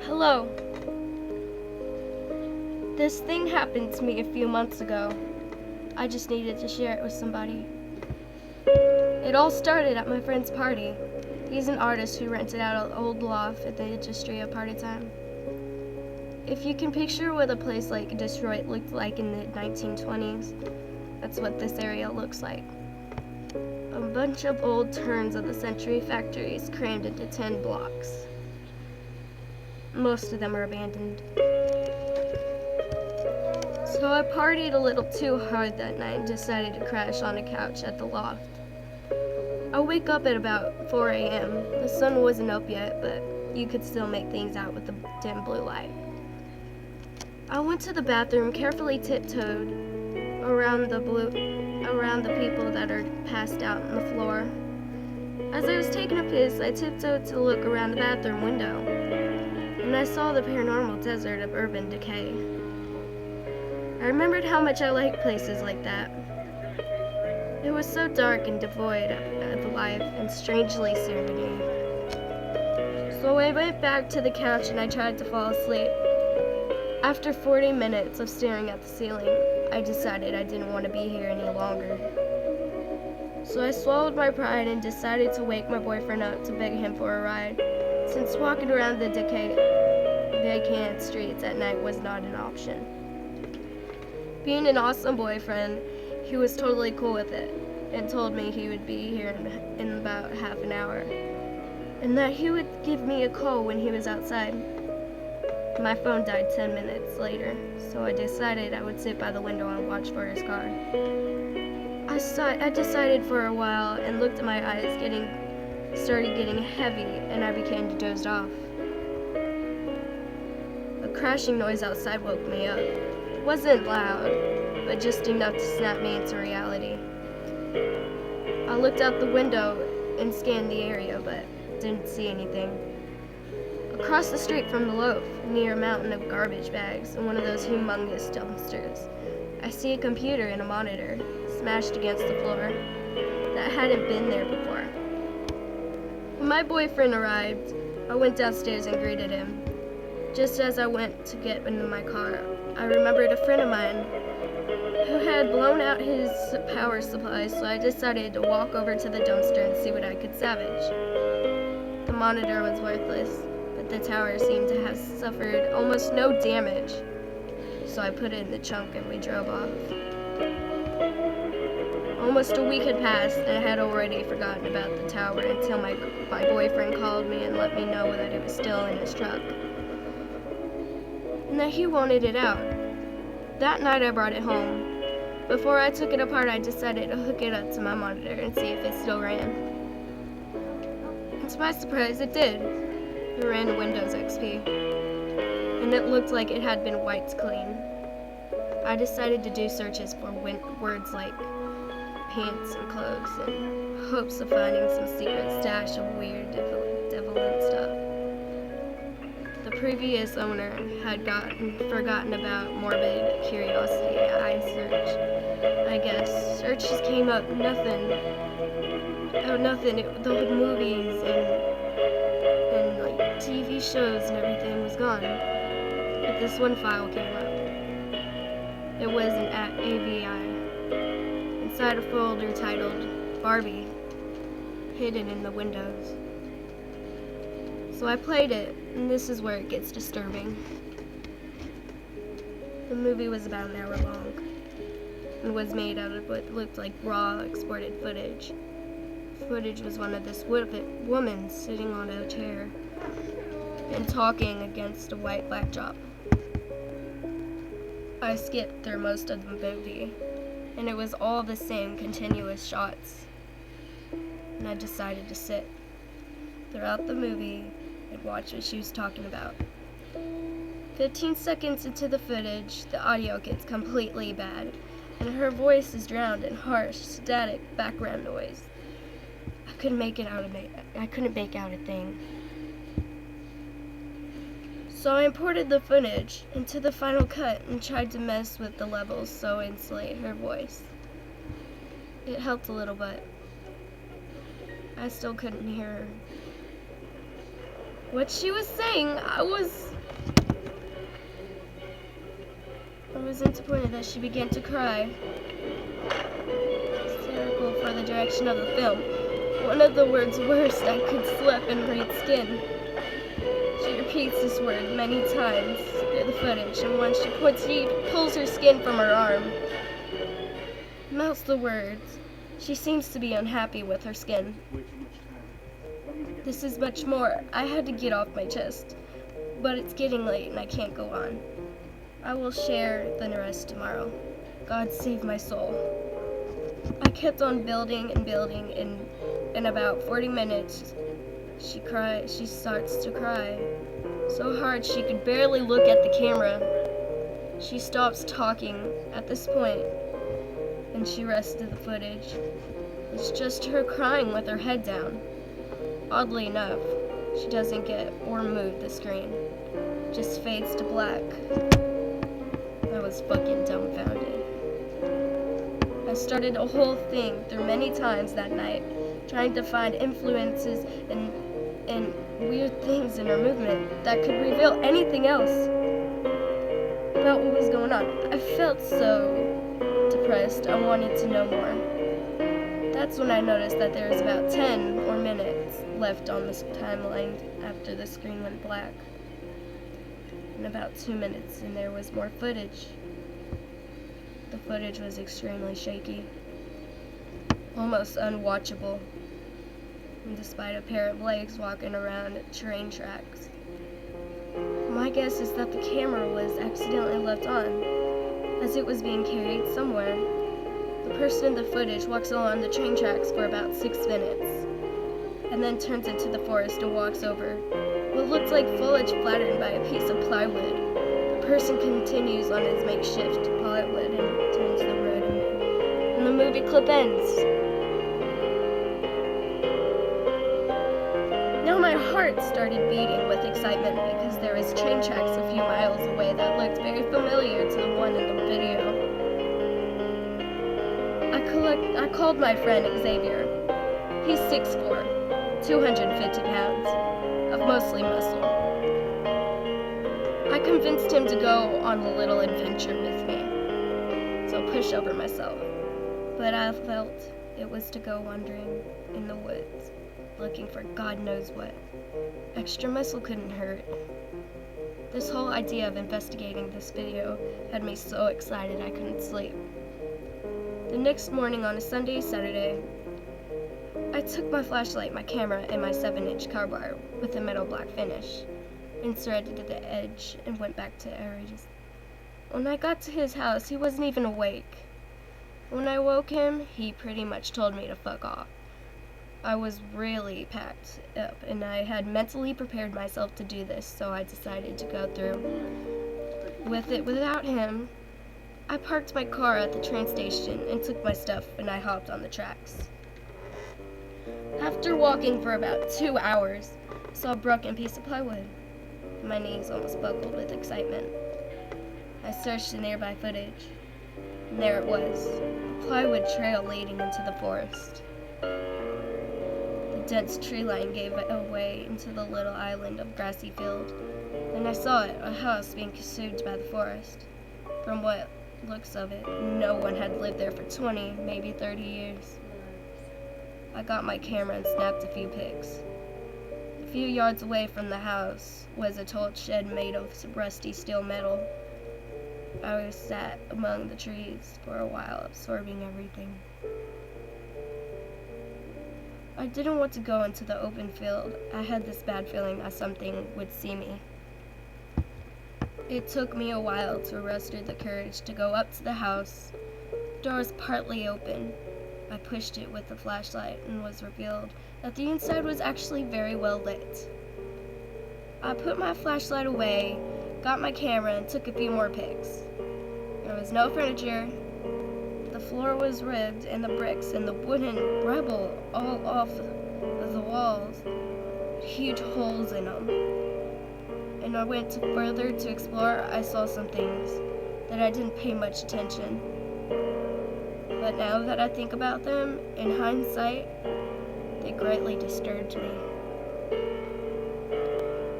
Hello. This thing happened to me a few months ago. I just needed to share it with somebody. It all started at my friend's party. He's an artist who rented out an old loft at the industry a part of time. If you can picture what a place like Detroit looked like in the 1920s, that's what this area looks like. A bunch of old turns of the century factories crammed into 10 blocks. Most of them are abandoned. So I partied a little too hard that night and decided to crash on a couch at the loft. I wake up at about 4 a.m. The sun wasn't up yet, but you could still make things out with the dim blue light. I went to the bathroom, carefully tiptoed around the people that are passed out on the floor. As I was taking a piss, I tiptoed to look around the bathroom window, and I saw the paranormal desert of urban decay. I remembered how much I liked places like that. It was so dark and devoid of life and strangely serene. So I went back to the couch and I tried to fall asleep. After 40 minutes of staring at the ceiling, I decided I didn't want to be here any longer. So I swallowed my pride and decided to wake my boyfriend up to beg him for a ride, since walking around the vacant streets at night was not an option. Being an awesome boyfriend, he was totally cool with it and told me he would be here in about half an hour and that he would give me a call when he was outside. My phone died 10 minutes later, so I decided I would sit by the window and watch for his car. I decided for a while and looked at my eyes started getting heavy, and I began to doze off. A crashing noise outside woke me up. It wasn't loud, but just enough to snap me into reality. I looked out the window and scanned the area, but didn't see anything. Across the street from the loaf, near a mountain of garbage bags and one of those humongous dumpsters, I see a computer and a monitor smashed against the floor that hadn't been there before. When my boyfriend arrived, I went downstairs and greeted him. Just as I went to get into my car, I remembered a friend of mine who had blown out his power supply, so I decided to walk over to the dumpster and see what I could salvage. The monitor was worthless, but the tower seemed to have suffered almost no damage, so I put it in the trunk and we drove off. Almost a week had passed, and I had already forgotten about the tower until my boyfriend called me and let me know that it was still in his truck, and that he wanted it out. That night I brought it home. Before I took it apart, I decided to hook it up to my monitor and see if it still ran. And to my surprise, it did. It ran Windows XP, and it looked like it had been wiped clean. I decided to do searches for words like pants and clothes in hopes of finding some secret stash of weird deviant stuff. The previous owner had forgotten about morbid curiosity. I searched. I guess searches came up nothing. Oh, nothing. The movies and like TV shows and everything was gone. But this one file came up. It was an AVI inside a folder titled Barbie, hidden in the windows. So I played it, and this is where it gets disturbing. The movie was about an hour long and was made out of what looked like raw exported footage. Footage was one of this woman sitting on a chair and talking against a white backdrop. I skipped through most of the movie, and it was all the same continuous shots, and I decided to sit throughout the movie and watch what she was talking about. 15 seconds into the footage, the audio gets completely bad, and her voice is drowned in harsh, static background noise. I couldn't make out a thing. So I imported the footage into the final cut and tried to mess with the levels so insulate her voice. It helped a little, but I still couldn't hear her. what she was saying, I was disappointed that she began to cry. Hysterical for the direction of the film. One of the words worst I could slip and read skin. She repeats this word many times through the footage, and once she pulls her skin from her arm, mouths the words. She seems to be unhappy with her skin. This is much more. I had to get off my chest, but it's getting late and I can't go on. I will share the rest tomorrow. God save my soul. I kept on building and building, and in about 40 minutes, she starts to cry. So hard she could barely look at the camera. She stops talking at this point, and she rested the footage. It's just her crying with her head down. Oddly enough, she doesn't get or move the screen. Just fades to black. I was fucking dumbfounded. I started a whole thing through many times that night, trying to find influences and weird things in her movement that could reveal anything else about what was going on. I felt so depressed. I wanted to know more. That's when I noticed that there was about 10 more minutes left on this timeline after the screen went black. In about 2 minutes, and there was more footage. The footage was extremely shaky, almost unwatchable, and despite a pair of legs walking around train tracks. My guess is that the camera was accidentally left on, as it was being carried somewhere. The person in the footage walks along the train tracks for about 6 minutes, and then turns into the forest and walks over what looked like foliage flattened by a piece of plywood. The person continues on his makeshift plywood and turns the road, and the movie clip ends. Now my heart started beating with excitement because there was train tracks a few miles away that looked very familiar to the one in the video. I called my friend Xavier. He's 6'4", 250 pounds, of mostly muscle. I convinced him to go on a little adventure with me, so push over myself. But I felt it was to go wandering in the woods, looking for God knows what. Extra muscle couldn't hurt. This whole idea of investigating this video had me so excited I couldn't sleep. The next morning on a Saturday, I took my flashlight, my camera, and my 7-inch car bar with a metal black finish, inserted at the edge, and went back to Aries. When I got to his house, he wasn't even awake. When I woke him, he pretty much told me to fuck off. I was really packed up, and I had mentally prepared myself to do this, so I decided to go through with it without him. I parked my car at the train station and took my stuff, and I hopped on the tracks. After walking for about 2 hours, I saw a broken piece of plywood. My knees almost buckled with excitement. I searched the nearby footage, and there it was, a plywood trail leading into the forest. The dense tree line gave away into the little island of grassy field. Then I saw it, a house being consumed by the forest. From what looks of it, no one had lived there for 20, maybe 30 years. I got my camera and snapped a few pics. A few yards away from the house was a tall shed made of some rusty steel metal. I sat among the trees for a while, absorbing everything. I didn't want to go into the open field. I had this bad feeling that something would see me. It took me a while to muster the courage to go up to the house. The door was partly open. I pushed it with the flashlight and was revealed that the inside was actually very well lit. I put my flashlight away, got my camera, and took a few more pics. There was no furniture. The floor was ribbed, and the bricks and the wooden rubble all off of the walls had huge holes in them. And I went further to explore. I saw some things that I didn't pay much attention. But now that I think about them, in hindsight, they greatly disturbed me.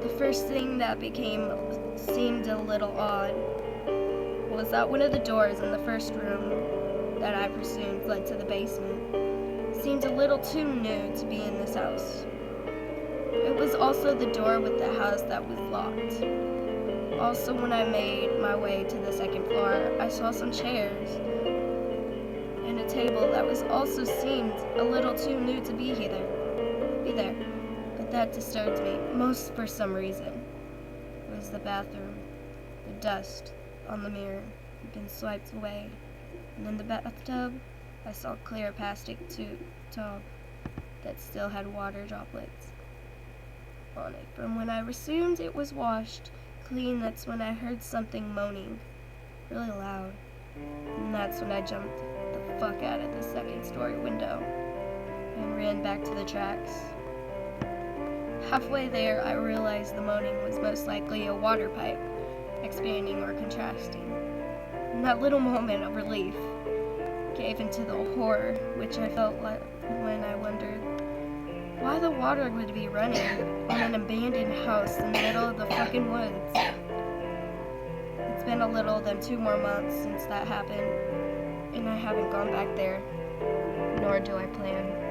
The first thing that seemed a little odd was that one of the doors in the first room that I presumed led to the basement seemed a little too new to be in this house. It was also the door with the house that was locked. Also, when I made my way to the second floor, I saw some chairs and a table that was also seemed a little too new to be there. But that disturbed me most for some reason. It was the bathroom. The dust on the mirror had been swiped away, and in the bathtub, I saw a clear plastic tub that still had water droplets on it. From when I assumed it was washed clean, that's when I heard something moaning really loud, and that's when I jumped the fuck out of the second-story window and ran back to the tracks. Halfway there, I realized the moaning was most likely a water pipe, expanding or contracting. And that little moment of relief gave into the horror which I felt like when I wondered why the water would be running on an abandoned house in the middle of the fucking woods. It's been a little than 2 more months since that happened, and I haven't gone back there, nor do I plan.